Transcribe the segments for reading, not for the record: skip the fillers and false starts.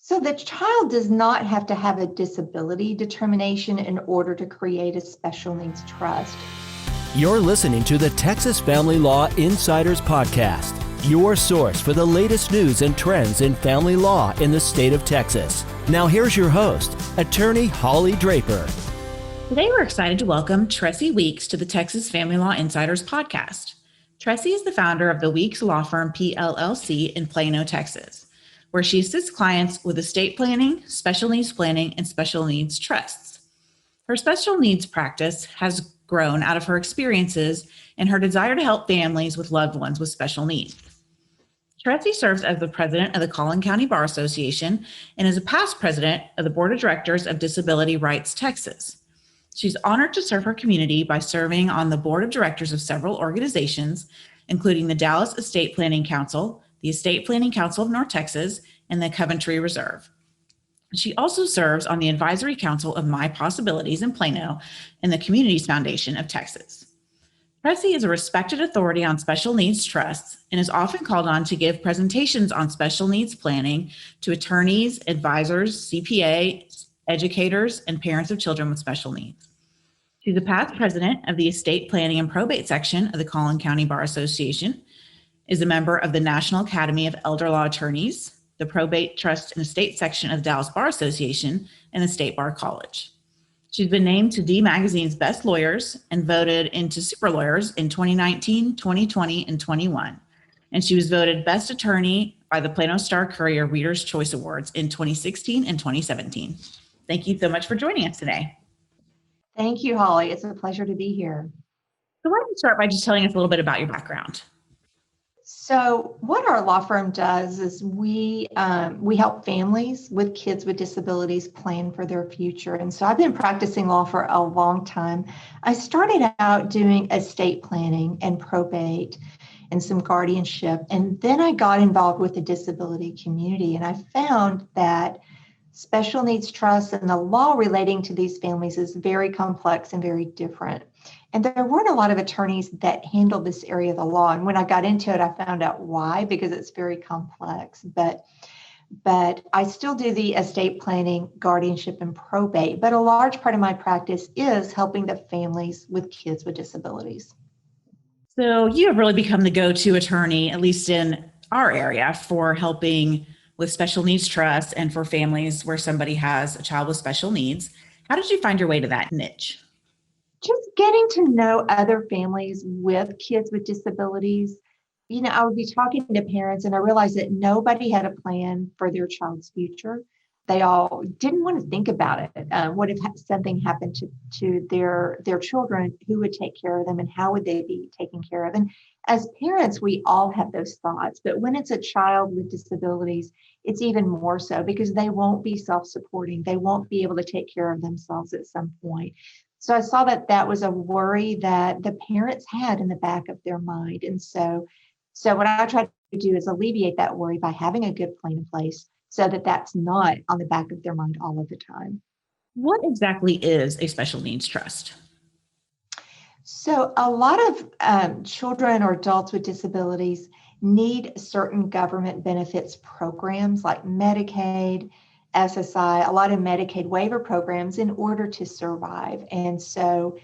So the child does not have to have a disability determination in order to create a special needs trust. You're listening to the Texas Family Law Insiders Podcast, your source for the latest news and trends in family law in the state of Texas. Now here's your host, Attorney Holly Draper. Today we're excited to welcome Tresi Weeks to the Texas Family Law Insiders Podcast. Tresi is the founder of the Weeks law firm PLLC in Plano, Texas, where she assists clients with estate planning, special needs planning, and special needs trusts. Her special needs practice has grown out of her experiences and her desire to help families with loved ones with special needs. Tresi serves as the president of the Collin County Bar Association and is a past president of the Board of Directors of Disability Rights Texas. She's honored to serve her community by serving on the board of directors of several organizations, including the Dallas Estate Planning Council, the Estate Planning Council of North Texas, and the Coventry Reserve. She also serves on the advisory council of My Possibilities in Plano and the Communities Foundation of Texas. Tresi is a respected authority on special needs trusts and is often called on to give presentations on special needs planning to attorneys, advisors, CPAs, educators, and parents of children with special needs. She's a past president of the Estate Planning and Probate section of the Collin County Bar Association, is a member of the National Academy of Elder Law Attorneys, the Probate Trust and Estate section of the Dallas Bar Association, and the State Bar College. She's been named to D Magazine's Best Lawyers and voted into Super Lawyers in 2019, 2020, and 21. And she was voted Best Attorney by the Plano Star-Courier Reader's Choice Awards in 2016 and 2017. Thank you so much for joining us today. Thank you, Holly. It's a pleasure to be here. So why don't you start by just telling us a little bit about your background? So what our law firm does is we help families with kids with disabilities plan for their future. And so I've been practicing law for a long time. I started out doing estate planning and probate and some guardianship. And then I got involved with the disability community. And I found that special needs trusts and the law relating to these families is very complex and very different. And there weren't a lot of attorneys that handled this area of the law. And when I got into it, I found out why, because it's very complex. But I still do the estate planning, guardianship, and probate. But a large part of my practice is helping the families with kids with disabilities. So you have really become the go-to attorney, at least in our area, for helping with special needs trusts and for families where somebody has a child with special needs. How did you find your way to that niche? Just getting to know other families with kids with disabilities. You know, I would be talking to parents and I realized that nobody had a plan for their child's future. They all didn't want to think about it. What if something happened to their children? Who would take care of them and how would they be taken care of? And as parents, we all have those thoughts. But when it's a child with disabilities, it's even more so because they won't be self-supporting. They won't be able to take care of themselves at some point. So I saw that was a worry that the parents had in the back of their mind. And so what I try to do is alleviate that worry by having a good plan in place so that that's not on the back of their mind all of the time. What exactly is a special needs trust? So a lot of children or adults with disabilities need certain government benefits programs like Medicaid, SSI, a lot of Medicaid waiver programs in order to survive. And so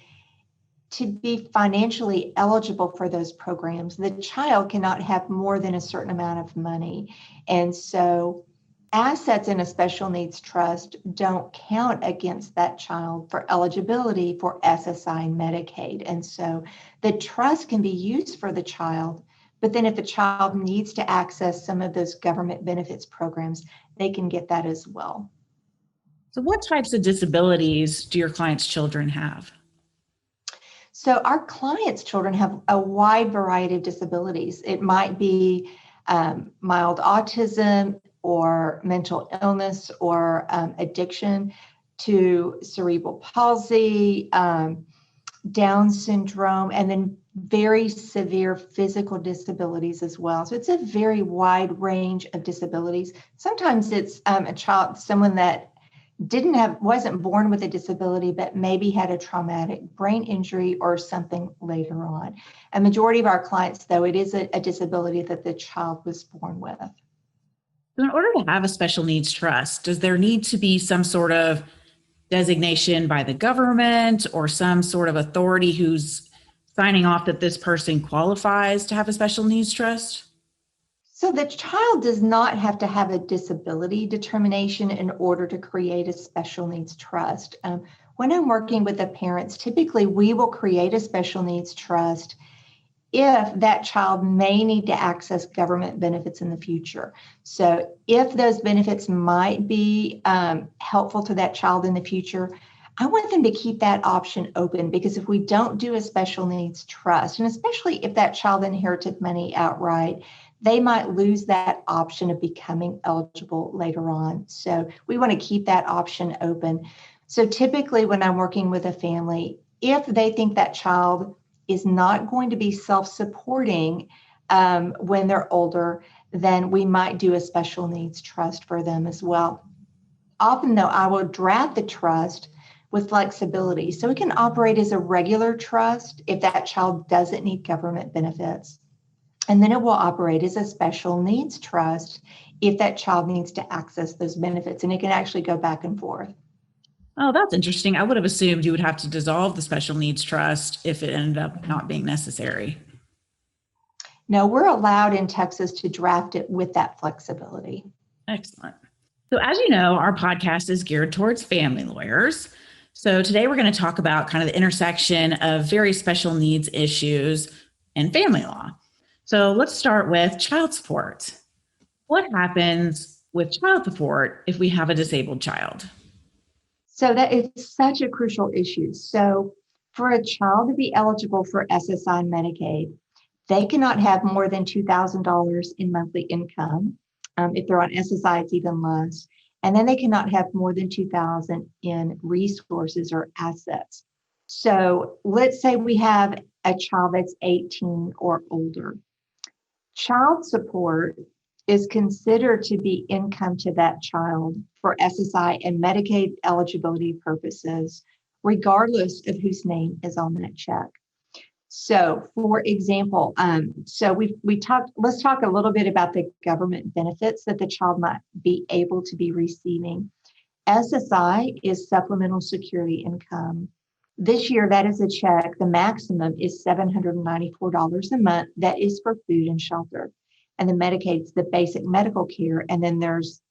to be financially eligible for those programs, the child cannot have more than a certain amount of money. And so assets in a special needs trust don't count against that child for eligibility for SSI and Medicaid. And so the trust can be used for the child, but then if the child needs to access some of those government benefits programs, they can get that as well. So what types of disabilities do your clients' children have? So our clients' children have a wide variety of disabilities. It might be mild autism or mental illness or addiction to cerebral palsy, Down syndrome, and then very severe physical disabilities as well. So it's a very wide range of disabilities. Sometimes it's a child, someone that wasn't born with a disability, but maybe had a traumatic brain injury or something later on. A majority of our clients, though, it is a disability that the child was born with. So in order to have a special needs trust, does there need to be some sort of designation by the government or some sort of authority who's signing off that this person qualifies to have a special needs trust? So the child does not have to have a disability determination in order to create a special needs trust. When I'm working with the parents, typically we will create a special needs trust if that child may need to access government benefits in the future. So if those benefits might be helpful to that child in the future, I want them to keep that option open, because if we don't do a special needs trust, and especially if that child inherited money outright, they might lose that option of becoming eligible later on. So we want to keep that option open. So typically when I'm working with a family, if they think that child is not going to be self-supporting when they're older, then we might do a special needs trust for them as well. Often though, I will draft the trust with flexibility. So it can operate as a regular trust if that child doesn't need government benefits. And then it will operate as a special needs trust if that child needs to access those benefits. And it can actually go back and forth. Oh, that's interesting. I would have assumed you would have to dissolve the special needs trust if it ended up not being necessary. No, we're allowed in Texas to draft it with that flexibility. Excellent. So as you know, our podcast is geared towards family lawyers. So today we're going to talk about kind of the intersection of very special needs issues and family law. So let's start with child support. What happens with child support if we have a disabled child? So that is such a crucial issue. So for a child to be eligible for SSI and Medicaid, they cannot have more than $2,000 in monthly income. If they're on SSI, it's even less. And then they cannot have more than $2,000 in resources or assets. So let's say we have a child that's 18 or older. Child support is considered to be income to that child for SSI and Medicaid eligibility purposes, regardless of whose name is on that check. So, for example, let's talk a little bit about the government benefits that the child might be able to be receiving. SSI is supplemental security income. This year, that is a check. The maximum is $794 a month. That is for food and shelter. And the Medicaid's the basic medical care. And then there's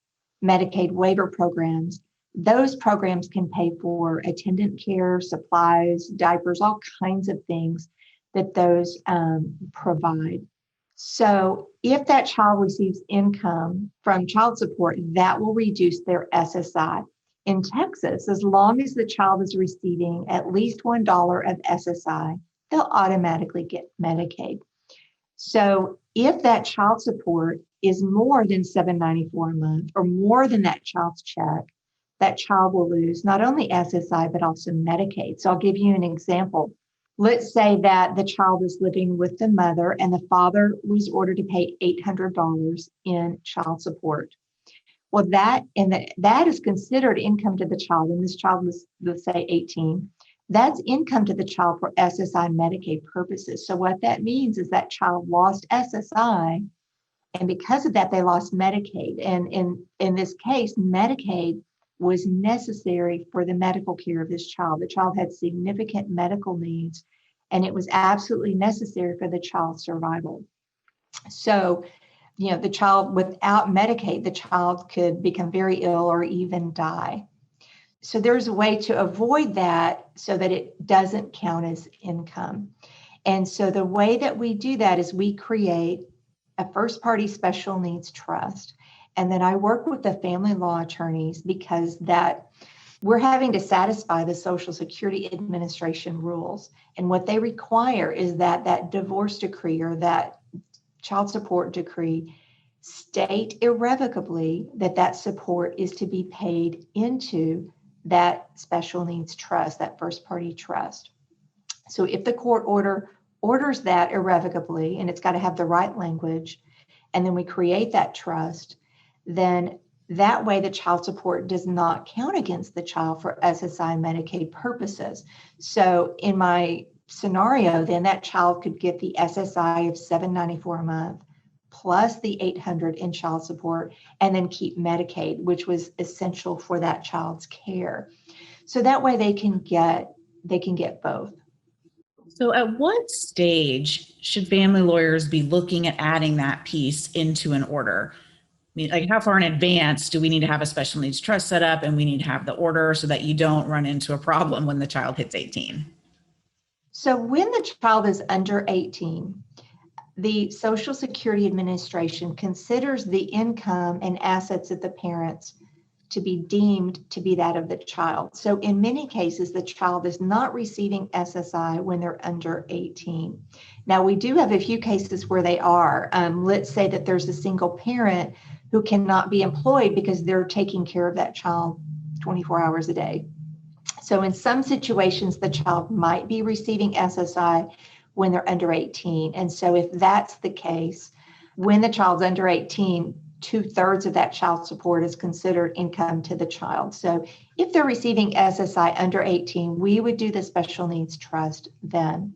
Medicaid waiver programs. Those programs can pay for attendant care, supplies, diapers, all kinds of things that those provide. So if that child receives income from child support, that will reduce their SSI. In Texas, as long as the child is receiving at least $1 of SSI, they'll automatically get Medicaid. So if that child support is more than $794 a month or more than that child's check, that child will lose not only SSI, but also Medicaid. So I'll give you an example. Let's say that the child is living with the mother and the father was ordered to pay $800 in child support. Well, that is considered income to the child. And this child was, let's say, 18. That's income to the child for SSI and Medicaid purposes. So what that means is that child lost SSI, and because of that, they lost Medicaid. And in this case, Medicaid was necessary for the medical care of this child. The child had significant medical needs, and it was absolutely necessary for the child's survival. So, the child without Medicaid, the child could become very ill or even die. So there's a way to avoid that so that it doesn't count as income. And so the way that we do that is we create a first-party special needs trust. And then I work with the family law attorneys because that we're having to satisfy the Social Security Administration rules. And what they require is that divorce decree or that child support decree state irrevocably that support is to be paid into that special needs trust, that first party trust. So if the court orders that irrevocably, and it's got to have the right language, and then we create that trust, then that way the child support does not count against the child for SSI and Medicaid purposes. So in my scenario, then that child could get the SSI of $794 a month, plus the $800 in child support, and then keep Medicaid, which was essential for that child's care. So that way they can get both. So at what stage should family lawyers be looking at adding that piece into an order? I mean, like, how far in advance do we need to have a special needs trust set up, and we need to have the order so that you don't run into a problem when the child hits 18? So when the child is under 18, the Social Security Administration considers the income and assets of the parents to be deemed to be that of the child. So in many cases, the child is not receiving SSI when they're under 18. Now, we do have a few cases where they are. Let's say that there's a single parent who cannot be employed because they're taking care of that child 24 hours a day. So in some situations, the child might be receiving SSI when they're under 18. And so if that's the case, when the child's under 18, 2/3 of that child support is considered income to the child. So if they're receiving SSI under 18, we would do the special needs trust then.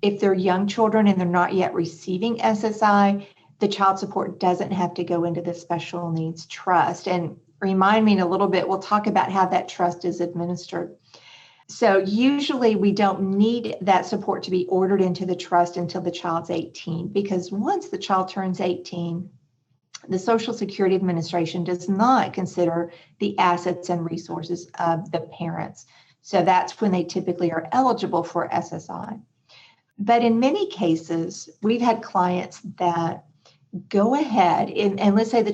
If they're young children and they're not yet receiving SSI, the child support doesn't have to go into the special needs trust. And remind me in a little bit, we'll talk about how that trust is administered. So usually we don't need that support to be ordered into the trust until the child's 18, because once the child turns 18, the Social Security Administration does not consider the assets and resources of the parents. So that's when they typically are eligible for SSI. But in many cases, we've had clients that go ahead and let's say the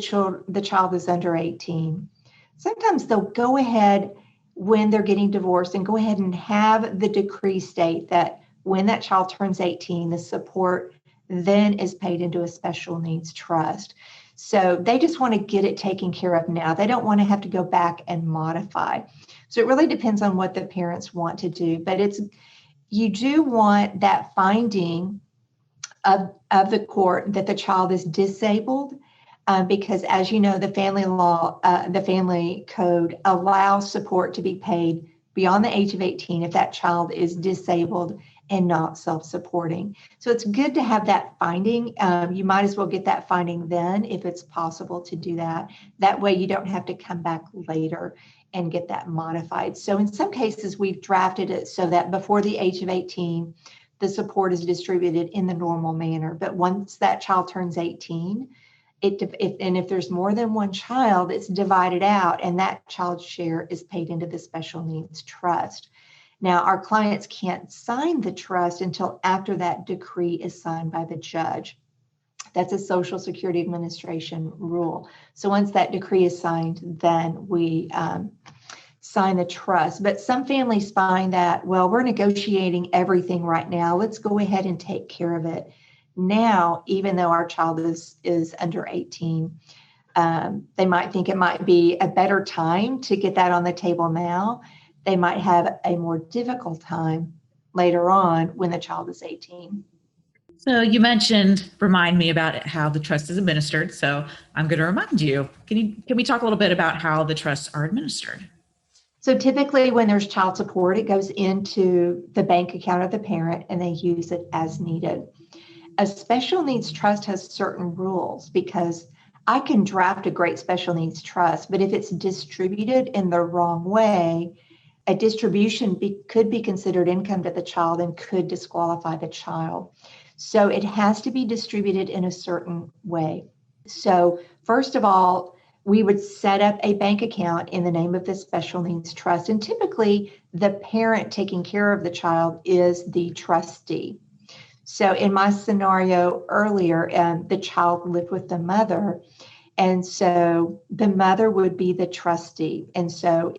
child is under 18. Sometimes they'll go ahead when they're getting divorced and go ahead and have the decree state that when that child turns 18, the support then is paid into a special needs trust. So they just want to get it taken care of now. They don't want to have to go back and modify. So it really depends on what the parents want to do. But you do want that finding of the court that the child is disabled, because as you know, the family law, the family code allows support to be paid beyond the age of 18 if that child is disabled and not self-supporting. So it's good to have that finding. You might as well get that finding then if it's possible to do that. That way you don't have to come back later and get that modified. So in some cases, we've drafted it so that before the age of 18, the support is distributed in the normal manner. But once that child turns 18, if there's more than one child, it's divided out and that child's share is paid into the special needs trust. Now, our clients can't sign the trust until after that decree is signed by the judge. That's a Social Security Administration rule. So once that decree is signed, then we sign the trust. But some families find that, well, we're negotiating everything right now. Let's go ahead and take care of it now, even though our child is under 18. They might think it might be a better time to get that on the table now. They might have a more difficult time later on when the child is 18. So you mentioned, remind me about how the trust is administered. So I'm going to remind you. Can we talk a little bit about how the trusts are administered? So typically when there's child support, it goes into the bank account of the parent and they use it as needed. A special needs trust has certain rules because I can draft a great special needs trust, but if it's distributed in the wrong way, a distribution could be considered income to the child and could disqualify the child. So it has to be distributed in a certain way. So first of all, we would set up a bank account in the name of the special needs trust. And typically the parent taking care of the child is the trustee. So in my scenario earlier, the child lived with the mother. And so the mother would be the trustee. And so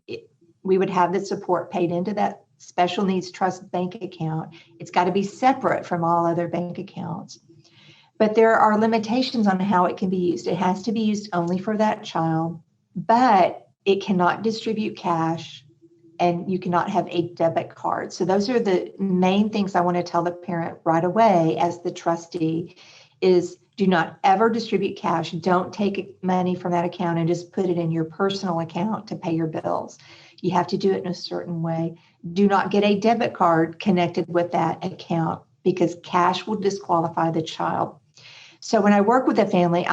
we would have the support paid into that special needs trust bank account. It's got to be separate from all other bank accounts. But there are limitations on how it can be used. It has to be used only for that child, but it cannot distribute cash and you cannot have a debit card. So those are the main things I want to tell the parent right away as the trustee is do not ever distribute cash. Don't take money from that account and just put it in your personal account to pay your bills. You have to do it in a certain way. Do not get a debit card connected with that account because cash will disqualify the child. So when I work with a family,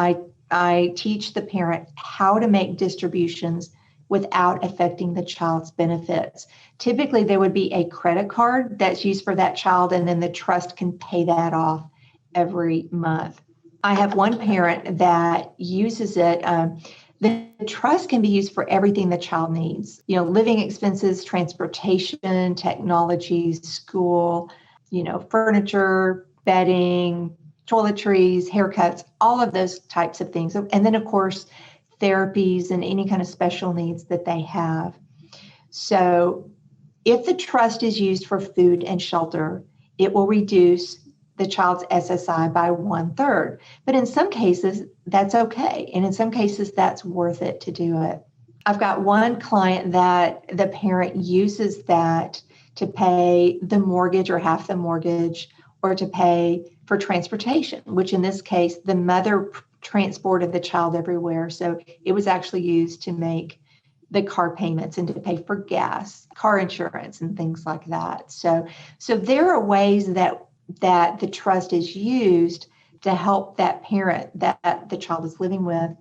I teach the parent how to make distributions without affecting the child's benefits. Typically, there would be a credit card that's used for that child, and then the trust can pay that off every month. I have one parent that uses it. The trust can be used for everything the child needs, living expenses, transportation, technology, school, furniture, bedding, toiletries, haircuts, all of those types of things. And then, of course, therapies and any kind of special needs that they have. So if the trust is used for food and shelter, it will reduce the child's SSI by 1/3. But in some cases, that's okay. And in some cases, that's worth it to do it. I've got one client that the parent uses that to pay the mortgage or half the mortgage, or to pay for transportation, which in this case, the mother transported the child everywhere. So it was actually used to make the car payments and to pay for gas, car insurance, and things like that. So there are ways that the trust is used to help that parent that the child is living with.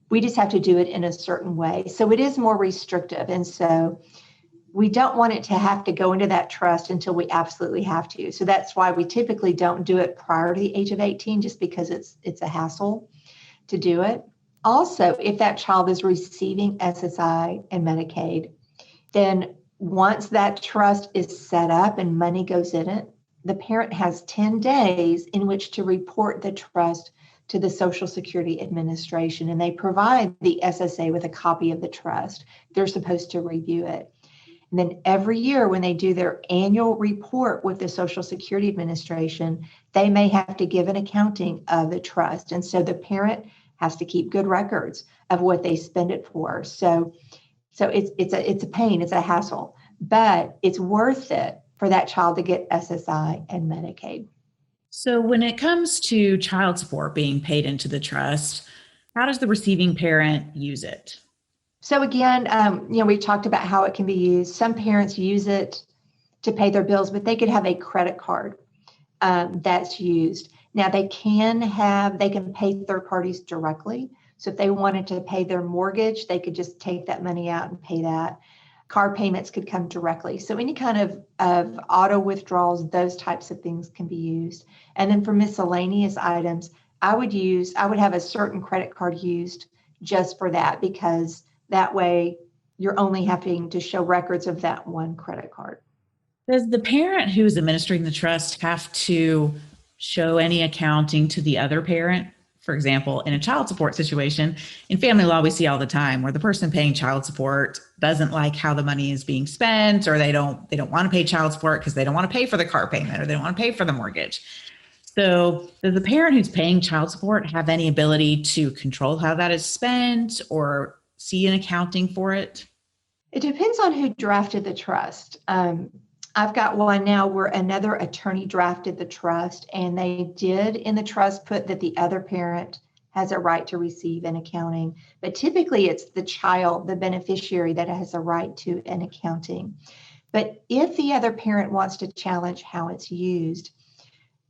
We just have to do it in a certain way. So it is more restrictive. And so we don't want it to have to go into that trust until we absolutely have to. So that's why we typically don't do it prior to the age of 18, just because it's a hassle to do it. Also, if that child is receiving SSI and Medicaid, then once that trust is set up and money goes in it, the parent has 10 days in which to report the trust to the Social Security Administration, and they provide the SSA with a copy of the trust. They're supposed to review it. And then every year when they do their annual report with the Social Security Administration, they may have to give an accounting of the trust. And so the parent has to keep good records of what they spend it for. So it's a pain, it's a hassle, but it's worth it for that child to get SSI and Medicaid. So when it comes to child support being paid into the trust, how does the receiving parent use it? So again, we talked about how it can be used. Some parents use it to pay their bills, but they could have a credit card that's used. Now they can pay third parties directly. So if they wanted to pay their mortgage, they could just take that money out and pay that. Car payments could come directly. So any kind of auto withdrawals, those types of things can be used. And then for miscellaneous items, I would have a certain credit card used just for that, because that way you're only having to show records of that one credit card. Does the parent who is administering the trust have to show any accounting to the other parent? For example, in a child support situation, in family law, we see all the time where the person paying child support doesn't like how the money is being spent, or they don't want to pay child support because they don't want to pay for the car payment, or they don't want to pay for the mortgage. So does the parent who's paying child support have any ability to control how that is spent or see an accounting for it? It depends on who drafted the trust. I've got one now where another attorney drafted the trust, and they did in the trust put that the other parent has a right to receive an accounting. But typically it's the child, the beneficiary, that has a right to an accounting. But if the other parent wants to challenge how it's used,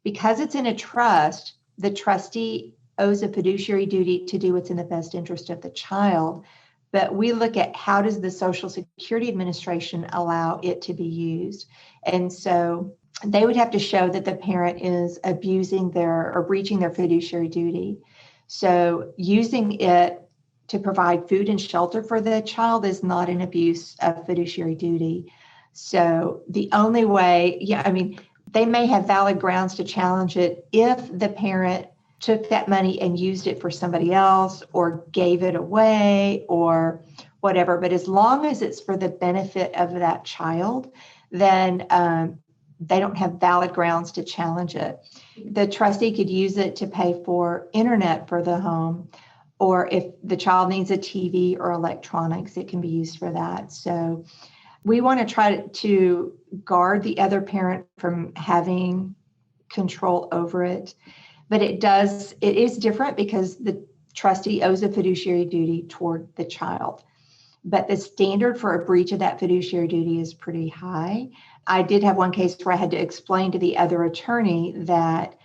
because it's in a trust, the trustee owes a fiduciary duty to do what's in the best interest of the child. But we look at how does the Social Security Administration allow it to be used. And so they would have to show that the parent is abusing or breaching their fiduciary duty. So using it to provide food and shelter for the child is not an abuse of fiduciary duty. So the only way, they may have valid grounds to challenge it if the parent took that money and used it for somebody else or gave it away or whatever. But as long as it's for the benefit of that child, then they don't have valid grounds to challenge it. The trustee could use it to pay for internet for the home, or if the child needs a TV or electronics, it can be used for that. So we want to try to guard the other parent from having control over it. But it is different because the trustee owes a fiduciary duty toward the child. But the standard for a breach of that fiduciary duty is pretty high. I did have one case where I had to explain to the other attorney that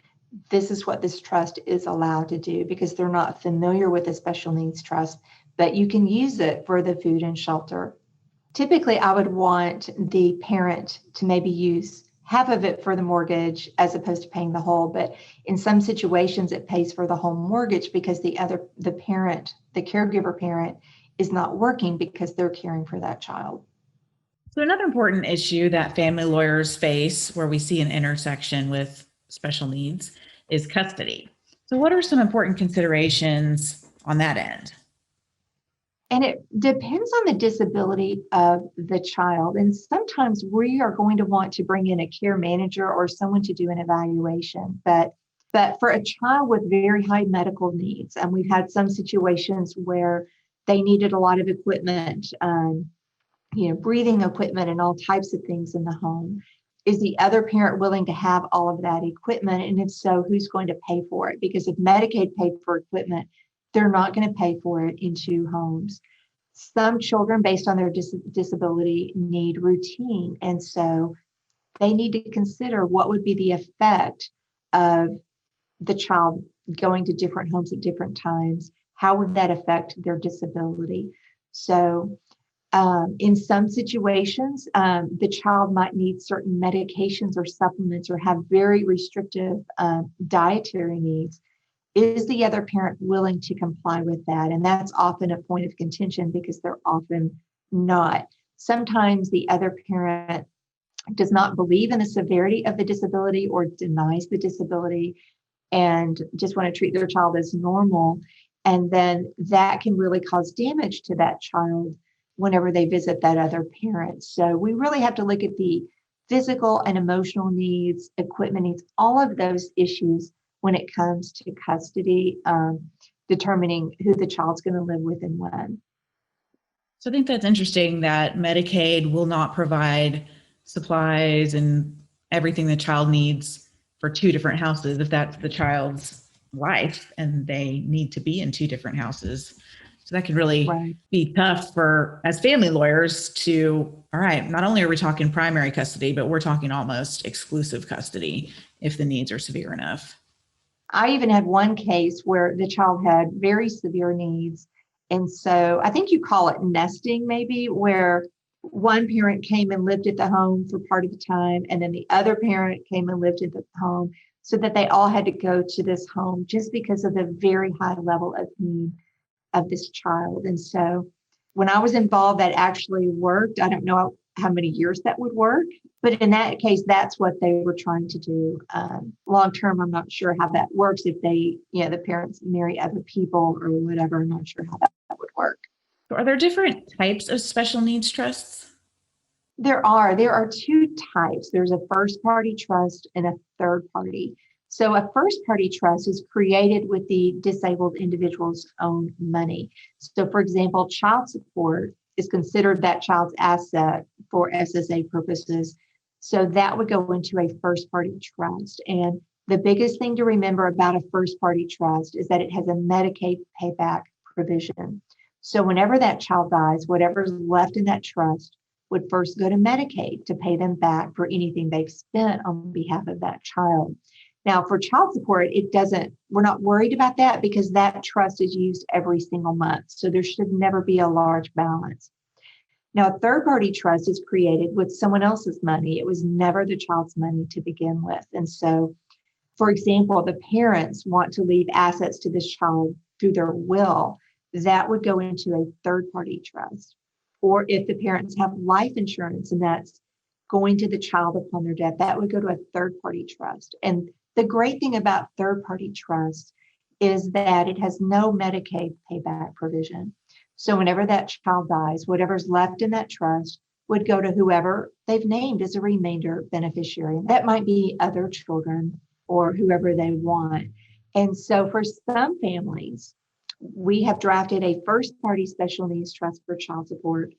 this is what this trust is allowed to do because they're not familiar with the special needs trust, but you can use it for the food and shelter. Typically, I would want the parent to maybe use half of it for the mortgage as opposed to paying the whole. But in some situations, it pays for the whole mortgage because the parent, the caregiver parent, is not working because they're caring for that child. So another important issue that family lawyers face where we see an intersection with special needs is custody. So what are some important considerations on that end? And it depends on the disability of the child. And sometimes we are going to want to bring in a care manager or someone to do an evaluation. But for a child with very high medical needs, and we've had some situations where they needed a lot of equipment, breathing equipment and all types of things in the home. Is the other parent willing to have all of that equipment? And if so, who's going to pay for it? Because if Medicaid paid for equipment, they're not going to pay for it in two homes. Some children, based on their disability, need routine. And so they need to consider what would be the effect of the child going to different homes at different times. How would that affect their disability? So in some situations, the child might need certain medications or supplements or have very restrictive dietary needs. Is the other parent willing to comply with that? And that's often a point of contention because they're often not. Sometimes the other parent does not believe in the severity of the disability or denies the disability and just want to treat their child as normal. And then that can really cause damage to that child whenever they visit that other parent. So we really have to look at the physical and emotional needs, equipment needs, all of those issues when it comes to custody, determining who the child's going to live with and when. So I think that's interesting that Medicaid will not provide supplies and everything the child needs for two different houses if that's the child's life and they need to be in two different houses. So that can really be tough for, as family lawyers, to, all right, not only are we talking primary custody, but we're talking almost exclusive custody if the needs are severe enough. I even had one case where the child had very severe needs. And so I think you call it nesting, maybe, where one parent came and lived at the home for part of the time, and then the other parent came and lived at the home, so that they all had to go to this home just because of the very high level of need of this child. And so when I was involved, that actually worked. I don't know how many years that would work, but in that case, that's what they were trying to do. Long term, I'm not sure how that works. If they, the parents marry other people or whatever, I'm not sure how that would work. Are there different types of special needs trusts? There are two types. There's a first party trust and a third party. So a first party trust is created with the disabled individual's own money. So for example, child support is considered that child's asset for SSA purposes. So that would go into a first party trust. And the biggest thing to remember about a first party trust is that it has a Medicaid payback provision. So whenever that child dies, whatever's left in that trust would first go to Medicaid to pay them back for anything they've spent on behalf of that child. Now, for child support, we're not worried about that because that trust is used every single month. So there should never be a large balance. Now, a third-party trust is created with someone else's money. It was never the child's money to begin with. And so, for example, the parents want to leave assets to this child through their will. That would go into a third-party trust. Or if the parents have life insurance and that's going to the child upon their death, that would go to a third-party trust. And the great thing about third-party trust is that it has no Medicaid payback provision. So whenever that child dies, whatever's left in that trust would go to whoever they've named as a remainder beneficiary. That might be other children or whoever they want. And so for some families, we have drafted a first-party special needs trust for child support,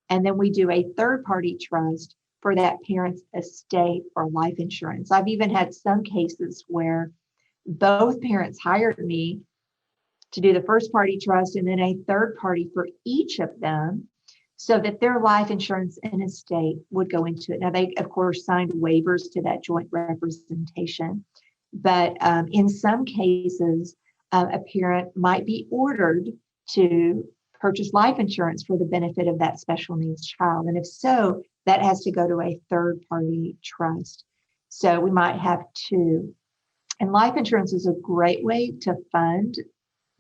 and then we do a third-party trust for that parent's estate or life insurance. I've even had some cases where both parents hired me to do the first party trust and then a third party for each of them so that their life insurance and estate would go into it. Now, they, of course, signed waivers to that joint representation. But in some cases, a parent might be ordered to purchase life insurance for the benefit of that special needs child. And if so, that has to go to a third party trust. So we might have two. And life insurance is a great way to fund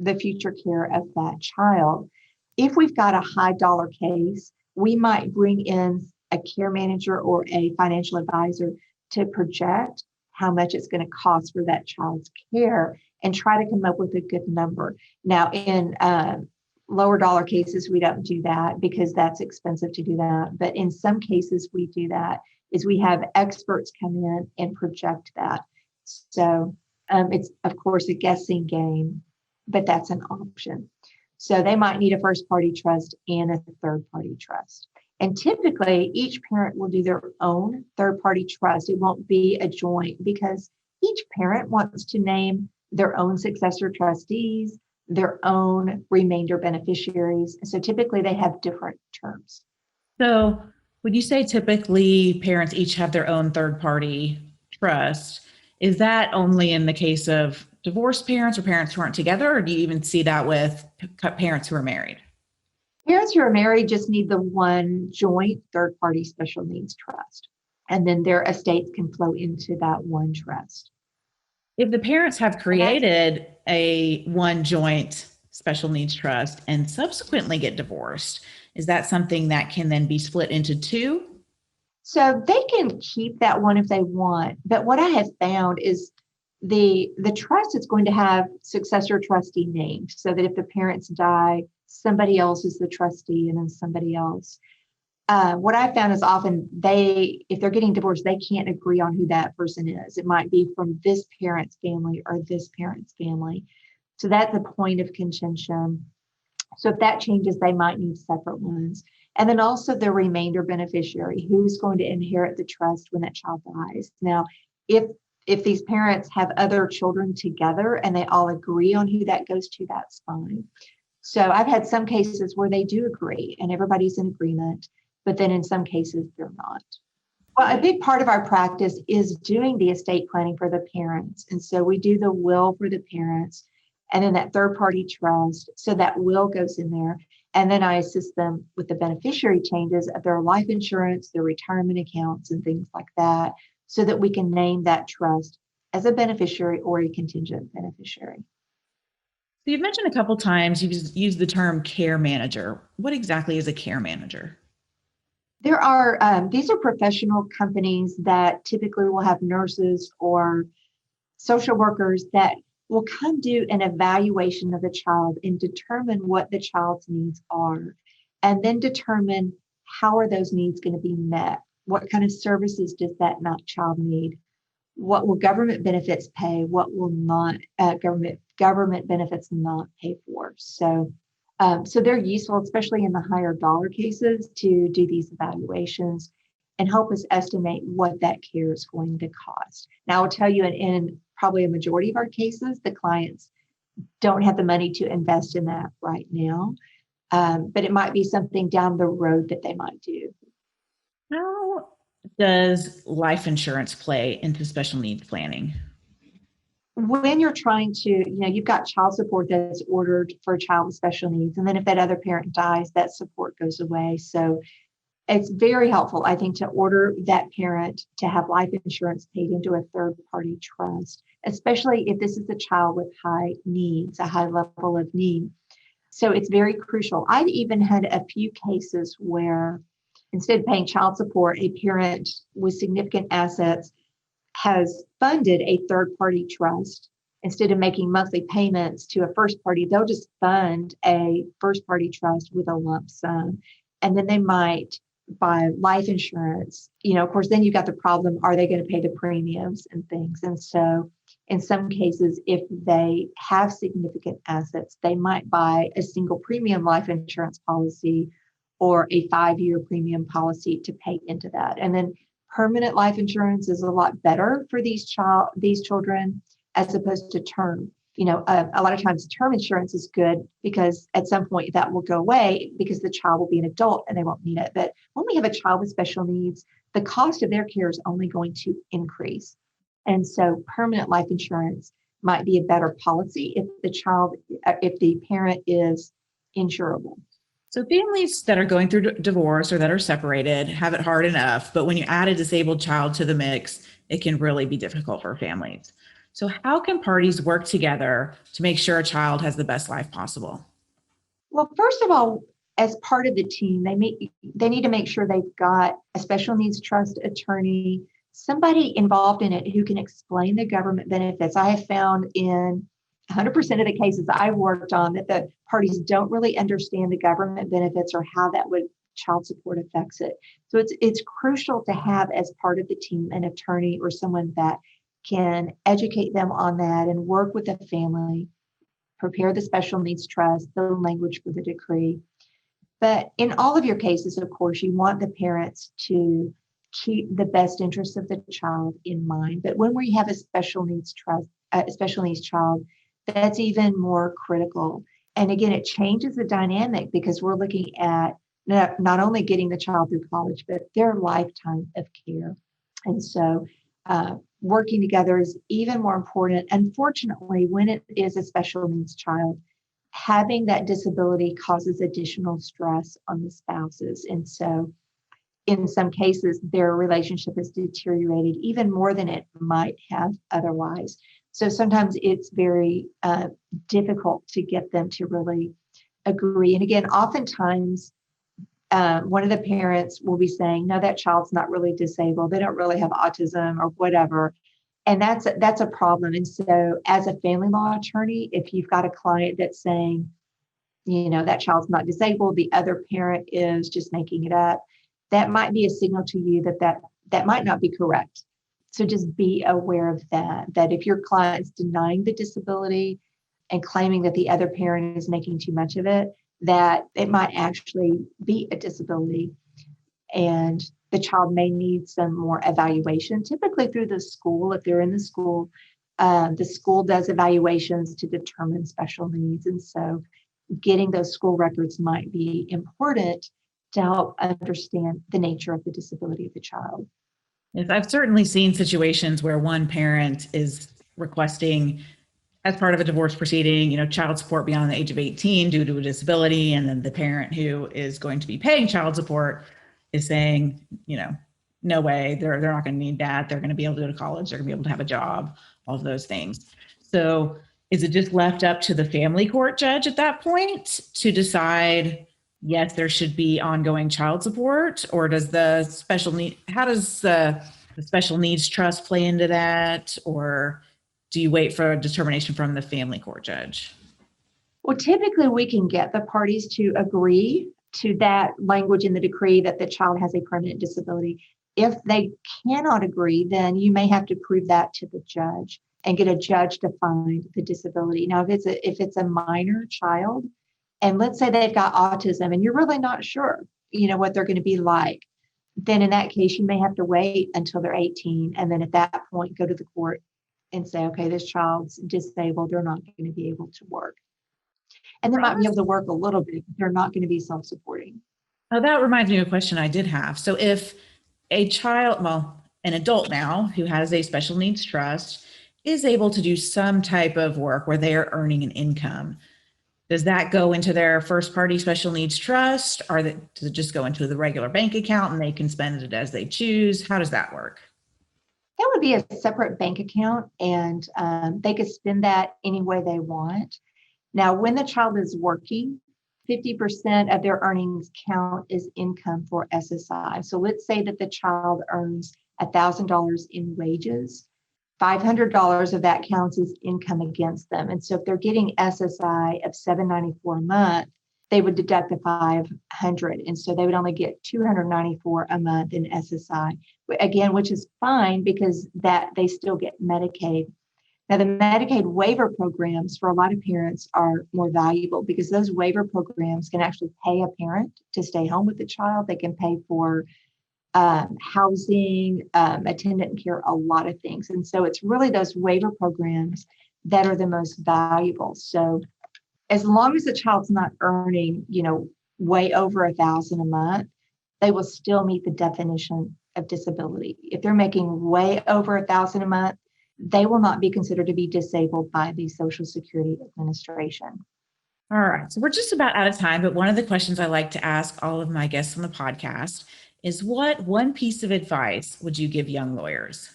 the future care of that child. If we've got a high dollar case, we might bring in a care manager or a financial advisor to project how much it's going to cost for that child's care and try to come up with a good number. Now, in lower dollar cases, we don't do that because that's expensive to do that. But in some cases, we do that is we have experts come in and project that. So it's, of course, a guessing game, but that's an option. So they might need a first party trust and a third party trust. And typically, each parent will do their own third party trust. It won't be a joint because each parent wants to name their own successor trustees, their own remainder beneficiaries. So typically, they have different terms. So would you say typically parents each have their own third party trust? Is that only in the case of divorced parents or parents who aren't together, or do you even see that with parents who are married? Parents who are married just need the one joint third party special needs trust, and then their estates can flow into that one trust. If the parents have created a one joint special needs trust and subsequently get divorced, is that something that can then be split into two? So they can keep that one if they want. But what I have found is the trust is going to have successor trustee named so that if the parents die, somebody else is the trustee and then somebody else. What I found is often if they're getting divorced, they can't agree on who that person is. It might be from this parent's family or this parent's family. So that's a point of contention. So if that changes, they might need separate ones. And then also the remainder beneficiary, who's going to inherit the trust when that child dies. Now, if these parents have other children together and they all agree on who that goes to, that's fine. So I've had some cases where they do agree and everybody's in agreement, but then in some cases they're not. Well, a big part of our practice is doing the estate planning for the parents. And so we do the will for the parents and then that third party trust. So that will goes in there. And then I assist them with the beneficiary changes of their life insurance, their retirement accounts, and things like that, so that we can name that trust as a beneficiary or a contingent beneficiary. So you've mentioned a couple times you've used the term care manager. What exactly is a care manager? There are these are professional companies that typically will have nurses or social workers that will come do an evaluation of the child and determine what the child's needs are, and then determine how are those needs going to be met. What kind of services does that child need? What will government benefits pay? What will not government benefits not pay for? So they're useful, especially in the higher dollar cases, to do these evaluations and help us estimate what that care is going to cost. Now, I'll tell you, in probably a majority of our cases, the clients don't have the money to invest in that right now, but it might be something down the road that they might do. How does life insurance play into special needs planning? When you're trying to, you've got child support that's ordered for a child with special needs, and then if that other parent dies, that support goes away. So it's very helpful, I think, to order that parent to have life insurance paid into a third party trust, especially if this is a child with high needs, a high level of need. So it's very crucial. I've even had a few cases where instead of paying child support, a parent with significant assets has funded a third party trust. Instead of making monthly payments to a first party, they'll just fund a first party trust with a lump sum. And then they might buy life insurance. Of course, then you've got the problem, are they going to pay the premiums and things? And so in some cases, if they have significant assets, they might buy a single premium life insurance policy or a 5-year premium policy to pay into that. And then permanent life insurance is a lot better for these children as opposed to term. A lot of times term insurance is good because at some point that will go away because the child will be an adult and they won't need it. But when we have a child with special needs, the cost of their care is only going to increase. And so permanent life insurance might be a better policy if the parent is insurable. So families that are going through divorce or that are separated have it hard enough, but when you add a disabled child to the mix, it can really be difficult for families. So how can parties work together to make sure a child has the best life possible? Well, first of all, as part of the team, they need to make sure they've got a special needs trust attorney, somebody involved in it who can explain the government benefits. I have found in 100% of the cases I've worked on that the parties don't really understand the government benefits or how that would child support affects it. So it's crucial to have as part of the team an attorney or someone that can educate them on that and work with the family, prepare the special needs trust, the language for the decree. But in all of your cases, of course, you want the parents to keep the best interests of the child in mind. But when we have a special needs child, that's even more critical. And again, it changes the dynamic because we're looking at not only getting the child through college, but their lifetime of care. And so working together is even more important. Unfortunately, when it is a special needs child, having that disability causes additional stress on the spouses. And so in some cases, their relationship is deteriorated even more than it might have otherwise. So sometimes it's very difficult to get them to really agree. And again, oftentimes, one of the parents will be saying, no, that child's not really disabled. They don't really have autism or whatever. And that's a problem. And so as a family law attorney, if you've got a client that's saying, that child's not disabled, the other parent is just making it up, that might be a signal to you that might not be correct. So just be aware of that if your client's denying the disability and claiming that the other parent is making too much of it, that it might actually be a disability and the child may need some more evaluation, typically through the school. If they're in the school does evaluations to determine special needs. And so getting those school records might be important to help understand the nature of the disability of the child. Yes, I've certainly seen situations where one parent is requesting, as part of a divorce proceeding, child support beyond the age of 18 due to a disability. And then the parent who is going to be paying child support is saying, no way, they're not going to need that. They're going to be able to go to college. They're going to be able to have a job, all of those things. So is it just left up to the family court judge at that point to decide, yes, there should be ongoing child support, or does how does the special needs trust play into that? Or do you wait for a determination from the family court judge? Well, typically we can get the parties to agree to that language in the decree that the child has a permanent disability. If they cannot agree, then you may have to prove that to the judge and get a judge to find the disability. Now, if it's a minor child, and let's say they've got autism and you're really not sure, what they're going to be like, then in that case, you may have to wait until they're 18. And then at that point, go to the court and say, okay, this child's disabled. They're not going to be able to work. And they might be able to work a little bit, but they're not going to be self-supporting. Oh, that reminds me of a question I did have. So if a child, an adult now who has a special needs trust is able to do some type of work where they are earning an income, does that go into their first party special needs trust, or does it just go into the regular bank account and they can spend it as they choose? How does that work? That would be a separate bank account, and they could spend that any way they want. Now, when the child is working, 50% of their earnings count as income for SSI. So let's say that the child earns $1,000 in wages. $500 of that counts as income against them. And so if they're getting SSI of $794 a month, they would deduct the $500. And so they would only get $294 a month in SSI, again, which is fine because that they still get Medicaid. Now, the Medicaid waiver programs for a lot of parents are more valuable because those waiver programs can actually pay a parent to stay home with the child. They can pay for housing, attendant care, a lot of things. And so it's really those waiver programs that are the most valuable. So as long as the child's not earning, way over $1,000 a month, they will still meet the definition of disability. If they're making way over $1,000 a month, they will not be considered to be disabled by the Social Security Administration. All right. So we're just about out of time, but one of the questions I like to ask all of my guests on the podcast is, what one piece of advice would you give young lawyers?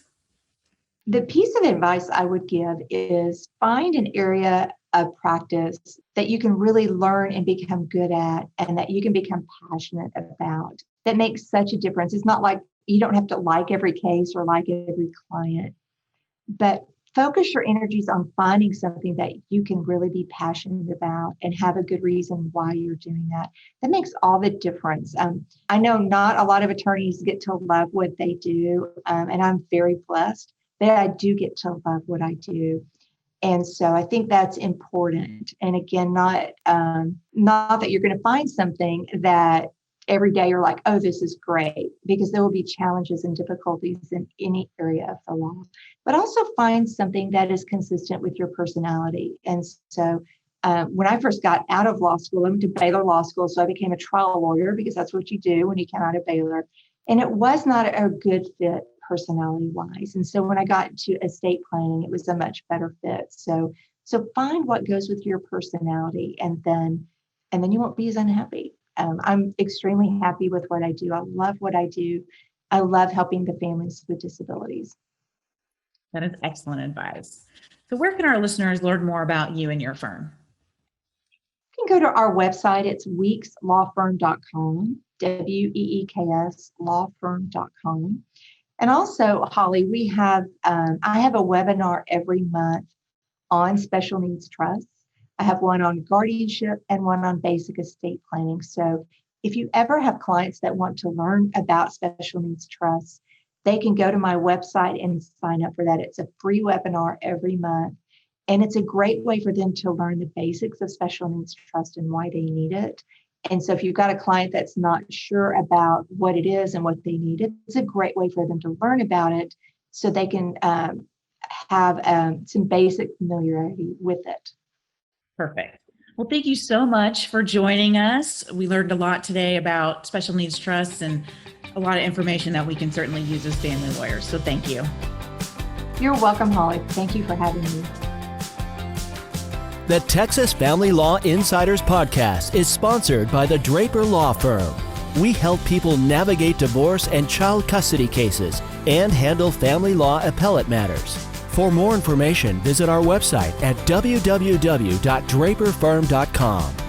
The piece of advice I would give is find an area of practice that you can really learn and become good at, and that you can become passionate about. That makes such a difference. It's not like you don't have to like every case or like every client, but focus your energies on finding something that you can really be passionate about and have a good reason why you're doing that. That makes all the difference. I know not a lot of attorneys get to love what they do, and I'm very blessed that I do get to love what I do. And so I think that's important. And again, not that you're going to find something that every day you're like, oh, this is great, because there will be challenges and difficulties in any area of the law, but also find something that is consistent with your personality. And so when I first got out of law school, I went to Baylor Law School. So I became a trial lawyer, because that's what you do when you come out of Baylor. And it was not a good fit personality wise. And so when I got to estate planning, it was a much better fit. So find what goes with your personality, and then you won't be as unhappy. I'm extremely happy with what I do. I love what I do. I love helping the families with disabilities. That is excellent advice. So where can our listeners learn more about you and your firm? You can go to our website. It's weekslawfirm.com, WEEKS lawfirm.com. And also, Holly, I have a webinar every month on special needs trusts. I have one on guardianship and one on basic estate planning. So if you ever have clients that want to learn about special needs trusts, they can go to my website and sign up for that. It's a free webinar every month. And it's a great way for them to learn the basics of special needs trust and why they need it. And so if you've got a client that's not sure about what it is and what they need, it's a great way for them to learn about it so they can have some basic familiarity with it. Perfect. Well, thank you so much for joining us. We learned a lot today about special needs trusts and a lot of information that we can certainly use as family lawyers. So thank you. You're welcome, Holly. Thank you for having me. The Texas Family Law Insiders podcast is sponsored by the Draper Law Firm. We help people navigate divorce and child custody cases and handle family law appellate matters. For more information, visit our website at www.draperfirm.com.